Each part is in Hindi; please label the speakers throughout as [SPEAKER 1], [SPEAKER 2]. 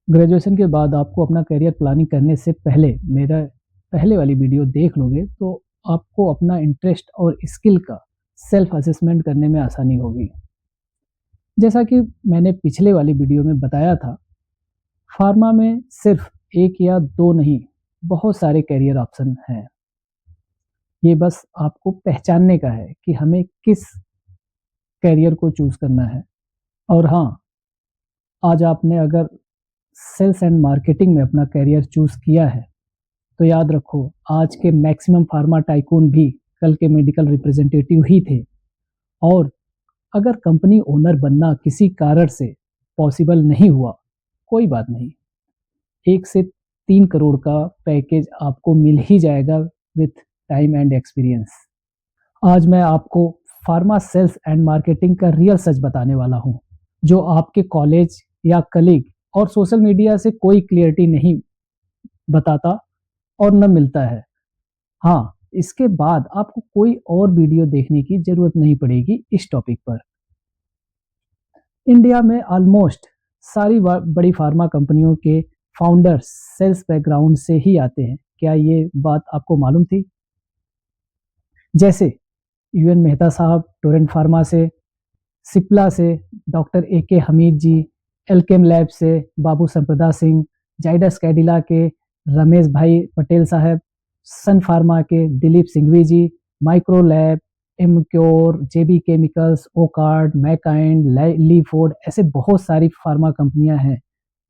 [SPEAKER 1] ग्रेजुएशन के बाद आपको अपना करियर प्लानिंग करने से पहले मेरा पहले वाली वीडियो देख लोगे तो आपको अपना इंटरेस्ट और स्किल का सेल्फ असेसमेंट करने में आसानी होगी। जैसा कि मैंने पिछले वाली वीडियो में बताया था, फार्मा में सिर्फ एक या दो नहीं, बहुत सारे करियर ऑप्शन हैं। ये बस आपको पहचानने का है कि हमें किस करियर को चूज़ करना है। और हाँ, आज आपने अगर सेल्स एंड मार्केटिंग में अपना करियर चूज़ किया है, तो याद रखो, आज के मैक्सिमम फार्मा टाइकून भी कल के मेडिकल रिप्रेजेंटेटिव ही थे। और अगर कंपनी ओनर बनना किसी कारण से पॉसिबल नहीं हुआ, कोई बात नहीं, 1 से 3 करोड़ का पैकेज आपको मिल ही जाएगा विथ टाइम एंड एक्सपीरियंस। आज मैं आपको फार्मा सेल्स एंड मार्केटिंग का रियल सच बताने वाला हूँ, जो आपके कॉलेज या कलीग और सोशल मीडिया से कोई क्लियरिटी नहीं बताता और न मिलता है। हाँ, इसके बाद आपको कोई और वीडियो देखने की ज़रूरत नहीं पड़ेगी इस टॉपिक पर। इंडिया में ऑलमोस्ट सारी बड़ी फार्मा कंपनियों के फाउंडर्स सेल्स बैकग्राउंड से ही आते हैं। क्या ये बात आपको मालूम थी? जैसे यूएन मेहता साहब टोरेंट फार्मा से, सिप्ला से डॉक्टर ए.के. हमीद जी, एल्केम लैब से बाबू संप्रदा सिंह, जाइडस कैडिला के रमेश भाई पटेल साहब, सन फार्मा के दिलीप सिंघवी जी, माइक्रो लैब, एमक्योर, जेबी केमिकल्स, ओकार्ड, मैकाइंड, लीफोर्ड, ऐसे बहुत सारी फार्मा कंपनियां हैं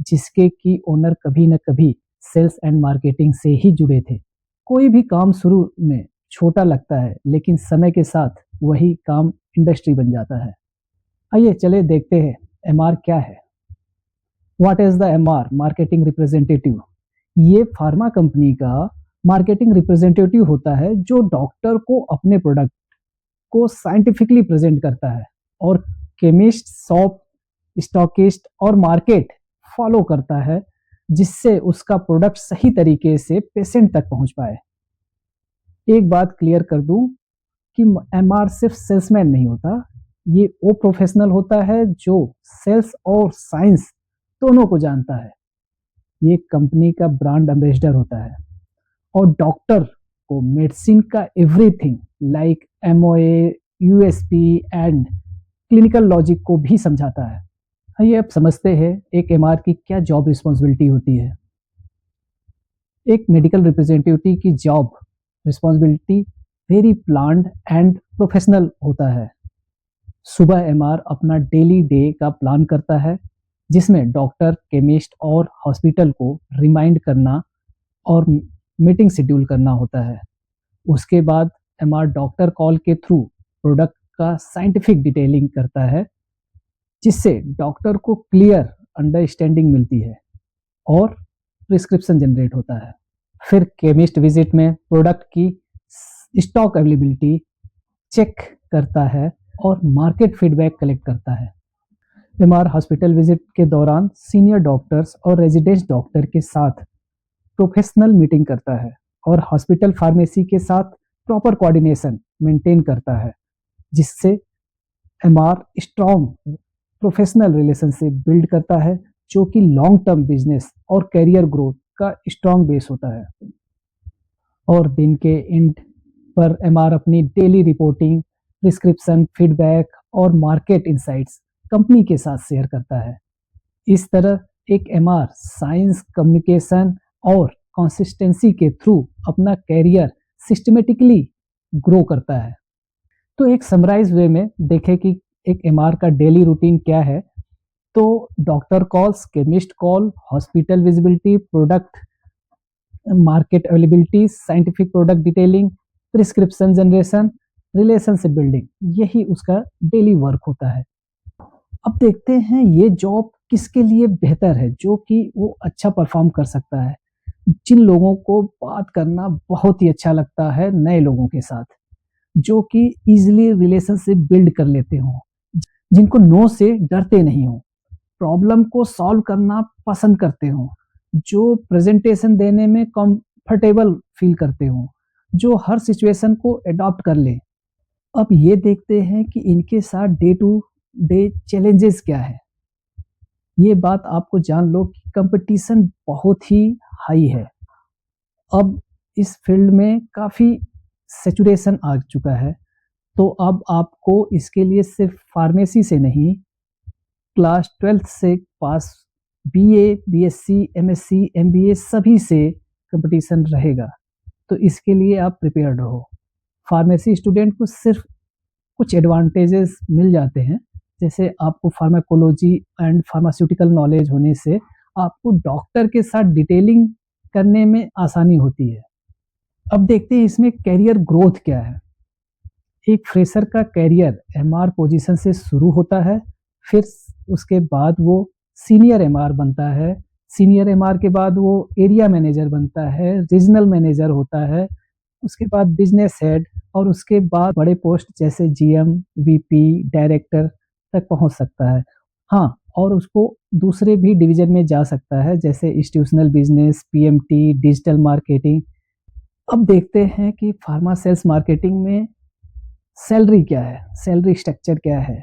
[SPEAKER 1] जिसके की ओनर कभी न कभी सेल्स एंड मार्केटिंग से ही जुड़े थे। कोई भी काम शुरू में छोटा लगता है, लेकिन समय के साथ वही काम इंडस्ट्री बन जाता है। आइए चले देखते हैं एमआर क्या है। What is the MR? Marketing representative. ये फार्मा कंपनी का मार्केटिंग रिप्रेजेंटेटिव होता है जो डॉक्टर को अपने प्रोडक्ट को साइंटिफिकली प्रेजेंट करता है और केमिस्ट, शॉप, स्टॉकिस्ट और मार्केट फॉलो करता है, जिससे उसका प्रोडक्ट सही तरीके से पेशेंट तक पहुंच पाए। एक बात क्लियर कर दूं कि एमआर सिर्फ सेल्समैन नहीं होता, ये वो प्रोफेशनल होता है जो सेल्स और साइंस दोनों को जानता है। ये कंपनी का ब्रांड एम्बेसडर होता है और डॉक्टर को मेडिसिन का everything like MOA, USP and clinical logic को भी समझाता है। आइए अब समझते हैं एक एमआर की क्या जॉब रिस्पॉन्सिबिलिटी होती है। एक मेडिकल रिप्रेजेंटेटिव की job responsibility very planned and professional होता है। सुबह एमआर अपना डेली डे का प्लान करता है, जिसमें डॉक्टर, केमिस्ट और हॉस्पिटल को रिमाइंड करना और मीटिंग शेड्यूल करना होता है। उसके बाद एमआर डॉक्टर कॉल के थ्रू प्रोडक्ट का साइंटिफिक डिटेलिंग करता है, जिससे डॉक्टर को क्लियर अंडरस्टैंडिंग मिलती है और प्रिस्क्रिप्शन जनरेट होता है। फिर केमिस्ट विजिट में प्रोडक्ट की स्टॉक अवेलेबिलिटी चेक करता है और मार्केट फीडबैक कलेक्ट करता है। एमआर हॉस्पिटल विजिट के दौरान सीनियर डॉक्टर्स और रेजिडेंट डॉक्टर के साथ प्रोफेशनल मीटिंग करता है और हॉस्पिटल फार्मेसी के साथ प्रॉपर कोऑर्डिनेशन मेंटेन करता है, जिससे MR strong professional relationship build करता है, जो कि लॉन्ग टर्म बिजनेस और करियर ग्रोथ का स्ट्रॉन्ग बेस होता है। और दिन के एंड पर एमआर अपनी डेली रिपोर्टिंग, प्रिस्क्रिप्शन, फीडबैक और मार्केट इंसाइट्स कंपनी के साथ शेयर करता है। इस तरह एक एमआर साइंस, कम्युनिकेशन और कंसिस्टेंसी के थ्रू अपना कैरियर सिस्टमेटिकली ग्रो करता है। तो एक समराइज वे में देखें कि एक एमआर का डेली रूटीन क्या है। तो doctor calls, chemist call, hospital visibility, product market availability, scientific product detailing, prescription generation, relationship building, यही उसका डेली वर्क होता है। अब देखते हैं ये जॉब किसके लिए बेहतर है, जो कि वो अच्छा परफॉर्म कर सकता है। जिन लोगों को बात करना बहुत ही अच्छा लगता है नए लोगों के साथ, जो कि इजीली रिलेशनशिप बिल्ड कर लेते हों, जिनको नो से डरते नहीं हो, प्रॉब्लम को सॉल्व करना पसंद करते हो, जो प्रेजेंटेशन देने में कंफर्टेबल फील करते हो, जो हर सिचुएशन को अडॉप्ट कर ले। अब ये देखते हैं कि इनके साथ डे टू डे चैलेंजेस क्या है। ये बात आपको जान लो कि कंपटीशन बहुत ही हाई है। अब इस फील्ड में काफ़ी सैचुरेशन आ चुका है, तो अब आपको इसके लिए सिर्फ फार्मेसी से नहीं, क्लास 12th से पास बीए, बीएससी, एमएससी, एमबीए सभी से कंपटीशन रहेगा। तो इसके लिए आप प्रिपेयर्ड रहो। फार्मेसी स्टूडेंट को सिर्फ कुछ एडवांटेजेस मिल जाते हैं, जैसे आपको फार्माकोलॉजी एंड फार्मास्यूटिकल नॉलेज होने से आपको डॉक्टर के साथ डिटेलिंग करने में आसानी होती है। अब देखते हैं इसमें करियर ग्रोथ क्या है। एक फ्रेशर का करियर एमआर पोजीशन से शुरू होता है, फिर उसके बाद वो सीनियर एमआर बनता है। सीनियर एमआर के बाद वो एरिया मैनेजर बनता है, रीजनल मैनेजर होता है, उसके बाद बिजनेस हेड और उसके बाद बड़े पोस्ट जैसे जीएम, वीपी, डायरेक्टर तक पहुंच सकता है। हाँ, और उसको दूसरे भी डिवीजन में जा सकता है, जैसे institutional business, PMT, digital marketing. अब देखते हैं कि फार्मा सेल्स मार्केटिंग में सैलरी क्या है, सैलरी स्ट्रक्चर क्या है,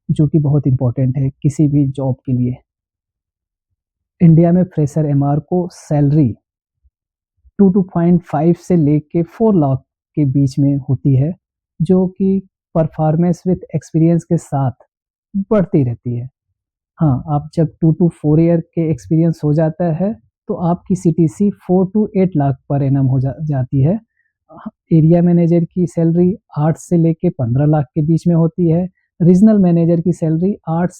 [SPEAKER 1] जो कि बहुत इंपॉर्टेंट है किसी भी जॉब के लिए। इंडिया में फ्रेशर एमआर को सैलरी 2.5 से लेके 4 लाख के बीच में होती है, जो कि परफॉर्मेंस विथ एक्सपीरियंस के साथ बढ़ती रहती है। हाँ, आप जब 2 to 4 ईयर के एक्सपीरियंस हो जाता है, तो आपकी CTC 4 to 8 lakh per annum हो जाती है। एरिया मैनेजर की सैलरी 8 से लेके 15 लाख के बीच में होती है। रीजनल मैनेजर की सैलरी 8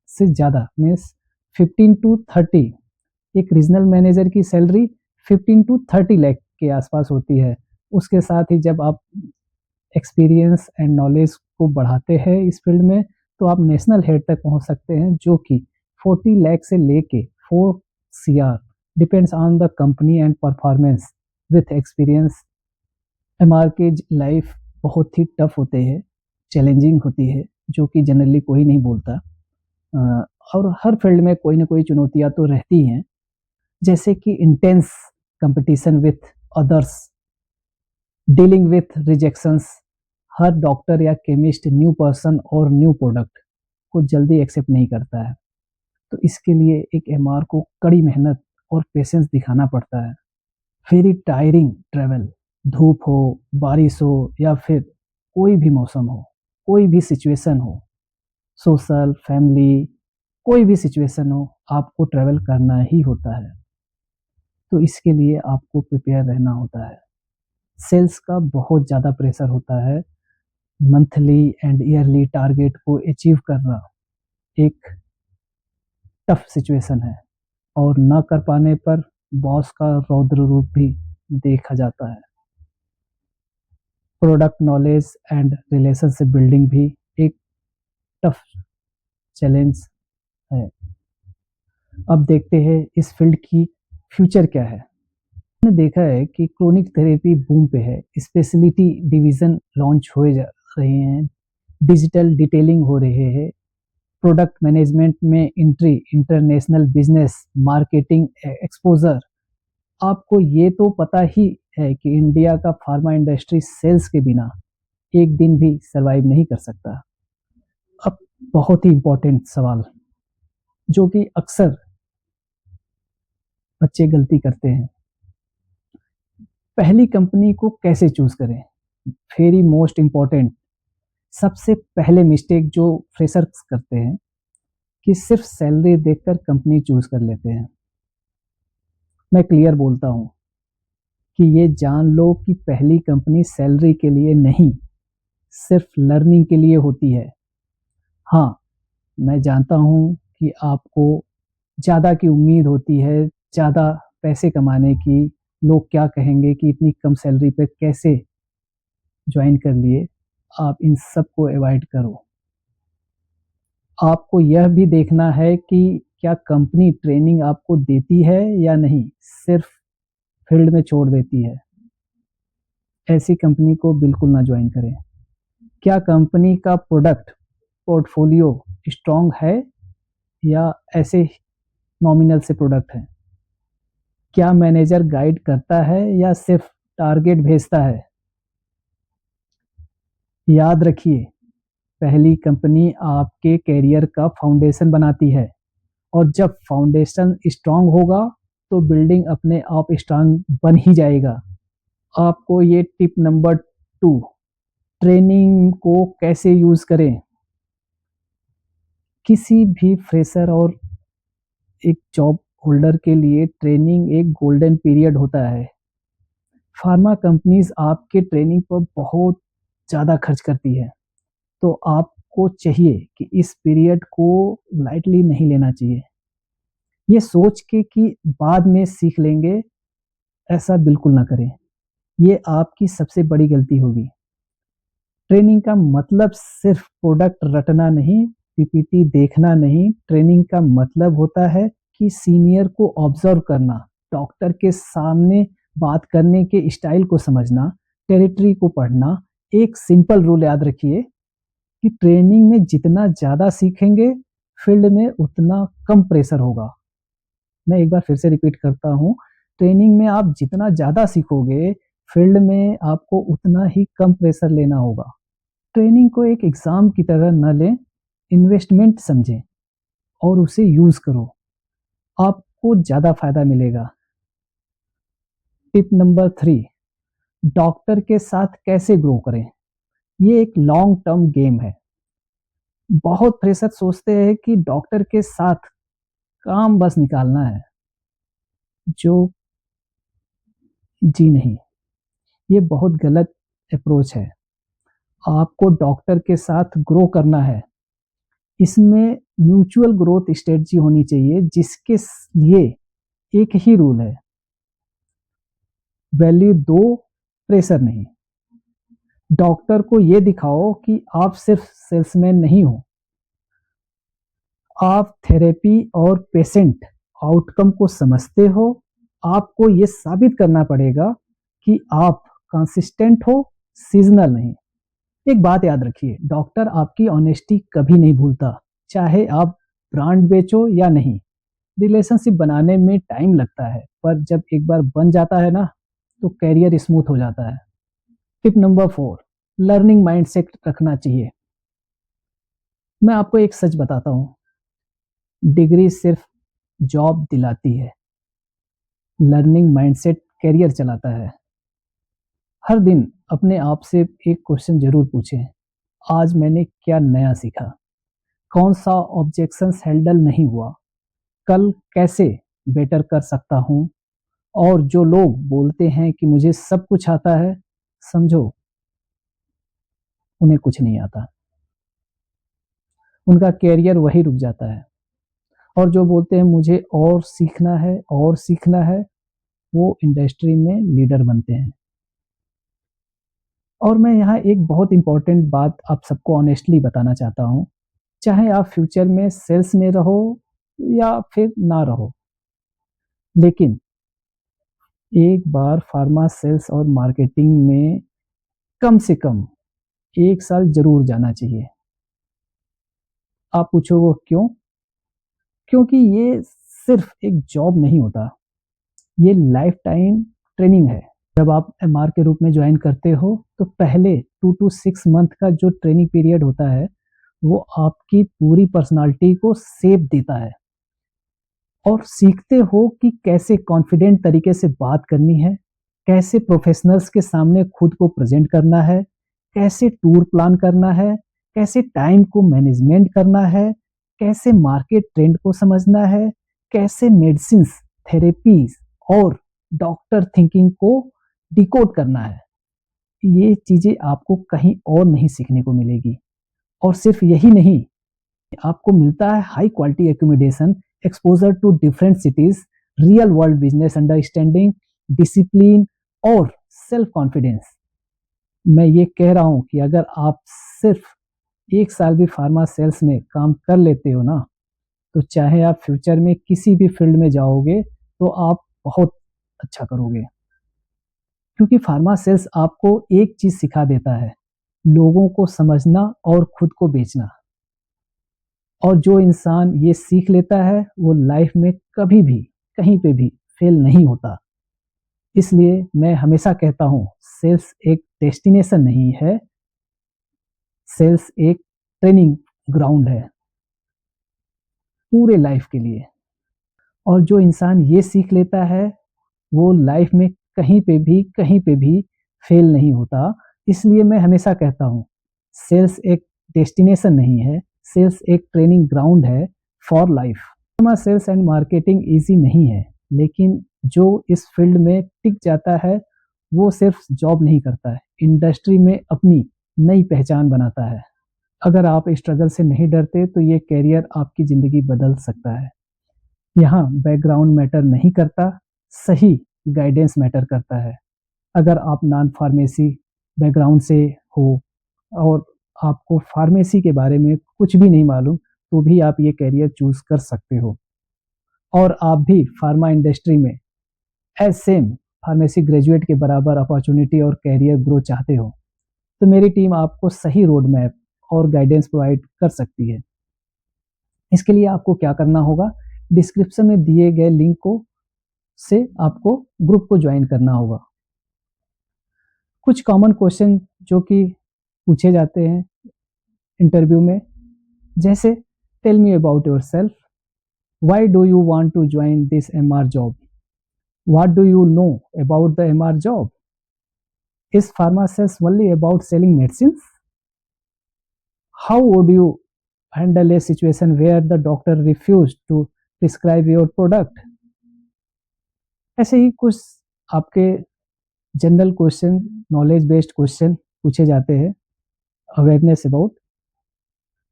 [SPEAKER 1] से ज़्यादा मीन्स 15 to 30। एक रीजनल मैनेजर की सैलरी 15 to 30 लाख के आसपास होती है। उसके साथ ही जब आप एक्सपीरियंस एंड नॉलेज को बढ़ाते हैं इस फील्ड में, तो आप नेशनल हेड तक पहुंच सकते हैं, जो कि 40 लाख से लेके 4 CR depends on the company and performance with experience. MR के लाइफ बहुत ही टफ होते हैं, चैलेंजिंग होती है, जो कि जनरली कोई नहीं बोलता। और हर फील्ड में कोई ना कोई चुनौतियां तो रहती हैं, जैसे कि intense competition with others, dealing with rejections. Her doctor या केमिस्ट न्यू पर्सन और न्यू प्रोडक्ट को जल्दी एक्सेप्ट नहीं करता है, तो इसके लिए एक एमआर को कड़ी मेहनत और पेशेंस दिखाना पड़ता है। वेरी टायरिंग ट्रेवल, धूप हो, बारिश हो या फिर कोई भी मौसम हो, कोई भी सिचुएशन हो, सोशल, फैमिली, कोई भी सिचुएशन हो, आपको ट्रैवल करना ही होता है। तो इसके लिए आपको प्रिपेयर रहना होता है। सेल्स का बहुत ज़्यादा प्रेशर होता है। मंथली एंड ईयरली टारगेट को अचीव करना एक टफ सिचुएशन है, और ना कर पाने पर बॉस का रौद्र रूप भी देखा जाता है। Product knowledge and relationship building भी एक टफ चैलेंज है। अब देखते हैं इस फील्ड की फ्यूचर क्या है। हमने देखा है कि क्रोनिक थेरेपी बूम पे है, स्पेशलिटी डिवीजन लॉन्च हो जा रहे हैं, डिजिटल डिटेलिंग हो रहे हैं, प्रोडक्ट मैनेजमेंट में entry, international business, marketing exposure. आपको ये तो पता ही है कि इंडिया का फार्मा इंडस्ट्री सेल्स के बिना एक दिन भी सरवाइव नहीं कर सकता। अब बहुत ही इंपॉर्टेंट सवाल, जो कि अक्सर बच्चे गलती करते हैं, पहली कंपनी को कैसे चूज करें। वेरी मोस्ट इम्पॉर्टेंट, सबसे पहले मिस्टेक जो फ्रेशर्स करते हैं कि सिर्फ सैलरी देखकर कंपनी चूज कर लेते हैं। मैं क्लियर बोलता हूं कि ये जान लो कि पहली कंपनी सैलरी के लिए नहीं, सिर्फ लर्निंग के लिए होती है। हाँ, मैं जानता हूं कि आपको ज़्यादा की उम्मीद होती है, ज़्यादा पैसे कमाने की, लोग क्या कहेंगे कि इतनी कम सैलरी पे कैसे ज्वाइन कर लिए। आप इन सब को अवॉइड करो। आपको यह भी देखना है कि क्या कंपनी ट्रेनिंग आपको देती है या नहीं, सिर्फ फील्ड में छोड़ देती है। ऐसी कंपनी को बिल्कुल ना ज्वाइन करें। क्या कंपनी का प्रोडक्ट पोर्टफोलियो स्ट्रॉन्ग है या ऐसे नॉमिनल से प्रोडक्ट है। क्या मैनेजर गाइड करता है या सिर्फ टारगेट भेजता है। याद रखिए, पहली कंपनी आपके करियर का फाउंडेशन बनाती है और जब फाउंडेशन स्ट्रांग होगा तो बिल्डिंग अपने आप स्ट्रांग बन ही जाएगा। आपको ये टिप नंबर 2, ट्रेनिंग को कैसे यूज़ करें। किसी भी फ्रेशर और एक जॉब होल्डर के लिए ट्रेनिंग एक गोल्डन पीरियड होता है। फार्मा कंपनीज आपके ट्रेनिंग पर बहुत ज़्यादा खर्च करती है, तो आपको चाहिए कि इस पीरियड को लाइटली नहीं लेना चाहिए। ये सोच के कि बाद में सीख लेंगे, ऐसा बिल्कुल ना करें। ये आपकी सबसे बड़ी गलती होगी। ट्रेनिंग का मतलब सिर्फ प्रोडक्ट रटना नहीं, पीपीटी देखना नहीं। ट्रेनिंग का मतलब होता है कि सीनियर को ऑब्जर्व करना, डॉक्टर के सामने बात करने के स्टाइल को समझना, टेरिटरी को पढ़ना। एक सिंपल रूल याद रखिए कि ट्रेनिंग में जितना ज़्यादा सीखेंगे, फील्ड में उतना कम प्रेशर होगा। मैं एक बार फिर से रिपीट करता हूँ, ट्रेनिंग में आप जितना ज़्यादा सीखोगे, फील्ड में आपको उतना ही कम प्रेशर लेना होगा। ट्रेनिंग को एक एग्ज़ाम की तरह न लें, इन्वेस्टमेंट समझें और उसे यूज़ करो, आपको ज़्यादा फ़ायदा मिलेगा। टिप नंबर 3, डॉक्टर के साथ कैसे ग्रो करें। ये एक लॉन्ग टर्म गेम है। बहुत फ्रेशर सोचते हैं कि डॉक्टर के साथ काम बस निकालना है, जो जी नहीं, ये बहुत गलत अप्रोच है। आपको डॉक्टर के साथ ग्रो करना है। इसमें म्यूचुअल ग्रोथ स्ट्रेटजी होनी चाहिए, जिसके लिए एक ही रूल है, वैल्यू दो, प्रेशर नहीं। डॉक्टर को ये दिखाओ कि आप सिर्फ सेल्समैन नहीं हो, आप थेरेपी और पेशेंट आउटकम को समझते हो। आपको ये साबित करना पड़ेगा कि आप कंसिस्टेंट हो, सीजनल नहीं। एक बात याद रखिए, डॉक्टर आपकी ऑनेस्टी कभी नहीं भूलता, चाहे आप ब्रांड बेचो या नहीं। रिलेशनशिप बनाने में टाइम लगता है, पर जब एक बार बन जाता है ना, तो कैरियर स्मूथ हो जाता है। टिप नंबर 4, लर्निंग माइंडसेट रखना चाहिए। मैं आपको एक सच बताता हूँ, डिग्री सिर्फ जॉब दिलाती है, लर्निंग माइंडसेट कैरियर चलाता है। हर दिन अपने आप से एक क्वेश्चन जरूर पूछें, आज मैंने क्या नया सीखा, कौन सा ऑब्जेक्शंस हैंडल नहीं हुआ, कल कैसे बेटर कर सकता हूँ। और जो लोग बोलते हैं कि मुझे सब कुछ आता है, समझो उन्हें कुछ नहीं आता, उनका कैरियर वही रुक जाता है। और जो बोलते हैं मुझे और सीखना है और सीखना है, वो इंडस्ट्री में लीडर बनते हैं। और मैं यहाँ एक बहुत इंपॉर्टेंट बात आप सबको ऑनेस्टली बताना चाहता हूँ, चाहे आप फ्यूचर में सेल्स में रहो या फिर ना रहो, लेकिन एक बार फार्मा सेल्स और मार्केटिंग में कम से कम 1 साल जरूर जाना चाहिए। आप पूछोगे क्यों? क्योंकि ये सिर्फ एक जॉब नहीं होता, ये लाइफ टाइम ट्रेनिंग है। जब आप एमआर के रूप में ज्वाइन करते हो, तो पहले 2 to 6 मंथ का जो ट्रेनिंग पीरियड होता है, वो आपकी पूरी पर्सनालिटी को शेप देता है और सीखते हो कि कैसे कॉन्फिडेंट तरीके से बात करनी है, कैसे प्रोफेशनल्स के सामने खुद को प्रेजेंट करना है, कैसे टूर प्लान करना है, कैसे टाइम को मैनेजमेंट करना है, कैसे मार्केट ट्रेंड को समझना है, कैसे मेडिसिन्स, थेरेपीज और डॉक्टर थिंकिंग को डिकोड करना है। ये चीज़ें आपको कहीं और नहीं सीखने को मिलेगी। और सिर्फ यही नहीं, आपको मिलता है high quality accommodation, exposure to different cities, real world business understanding, discipline और सेल्फ कॉन्फिडेंस। मैं ये कह रहा हूँ कि अगर आप सिर्फ 1 साल भी फार्मा सेल्स में काम कर लेते हो ना, तो चाहे आप फ्यूचर में किसी भी फील्ड में जाओगे, तो आप बहुत अच्छा करोगे। क्योंकि फार्मा सेल्स आपको एक चीज़ सिखा देता है, लोगों को समझना और खुद को बेचना। और जो इंसान ये सीख लेता है, वो लाइफ में कभी भी कहीं पे भी फेल नहीं होता। इसलिए मैं हमेशा कहता हूँ, सेल्स एक डेस्टिनेशन नहीं है, सेल्स एक ट्रेनिंग ग्राउंड है पूरे लाइफ के लिए। और जो इंसान ये सीख लेता है वो लाइफ में कहीं पे भी फेल नहीं होता। इसलिए मैं हमेशा कहता हूँ सेल्स एक डेस्टिनेशन नहीं है, सेल्स एक ट्रेनिंग ग्राउंड है for life. Sales and marketing easy नहीं है, लेकिन जो इस फील्ड में टिक जाता है वो सिर्फ जॉब नहीं करता है, इंडस्ट्री में अपनी नई पहचान बनाता है। अगर आप स्ट्रगल से नहीं डरते तो ये करियर आपकी ज़िंदगी बदल सकता है। यहाँ बैकग्राउंड मैटर नहीं करता, सही गाइडेंस मैटर करता है। अगर आप नॉन फार्मेसी बैकग्राउंड से हो और आपको फार्मेसी के बारे में कुछ भी नहीं मालूम तो भी आप ये करियर चूज कर सकते हो। और आप भी फार्मा इंडस्ट्री में एज सेम फार्मेसी ग्रेजुएट के बराबर अपॉर्चुनिटी और कैरियर ग्रो चाहते हो तो मेरी टीम आपको सही रोड मैप और गाइडेंस प्रोवाइड कर सकती है। इसके लिए आपको क्या करना होगा, डिस्क्रिप्शन में दिए गए लिंक को से आपको ग्रुप को ज्वाइन करना होगा। कुछ कॉमन क्वेश्चन जो कि पूछे जाते हैं इंटरव्यू में, जैसे tell me about yourself, why do you want to join this MR job, what do you know about the MR job, is pharma sales only about selling medicine, how would you handle a situation where the doctor refuse to prescribe your product. ऐसे ही कुछ आपके general question, knowledge based question पूछे जाते हैं अवेयरनेस अबाउट,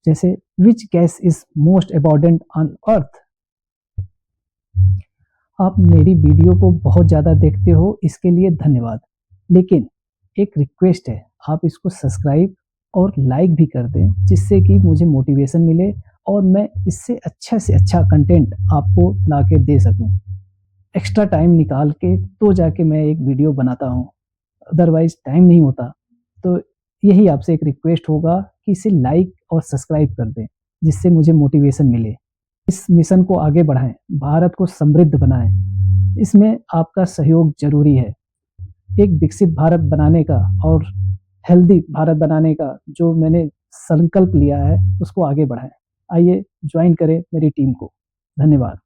[SPEAKER 1] जैसे which gas is most abundant on earth. आप मेरी वीडियो को बहुत ज़्यादा देखते हो, इसके लिए धन्यवाद, लेकिन एक रिक्वेस्ट है, आप इसको सब्सक्राइब और लाइक भी कर दें जिससे कि मुझे मोटिवेशन मिले और मैं इससे अच्छा से अच्छा कंटेंट आपको ला के दे सकूं। एक्स्ट्रा टाइम निकाल के तो जाके मैं एक वीडियो बनाता हूं, अदरवाइज टाइम नहीं होता। तो यही आपसे एक रिक्वेस्ट होगा कि इसे लाइक और सब्सक्राइब कर दें जिससे मुझे मोटिवेशन मिले। इस मिशन को आगे बढ़ाएं, भारत को समृद्ध बनाएं, इसमें आपका सहयोग जरूरी है। एक विकसित भारत बनाने का और हेल्दी भारत बनाने का जो मैंने संकल्प लिया है उसको आगे बढ़ाएं। आइए ज्वाइन करें मेरी टीम को। धन्यवाद।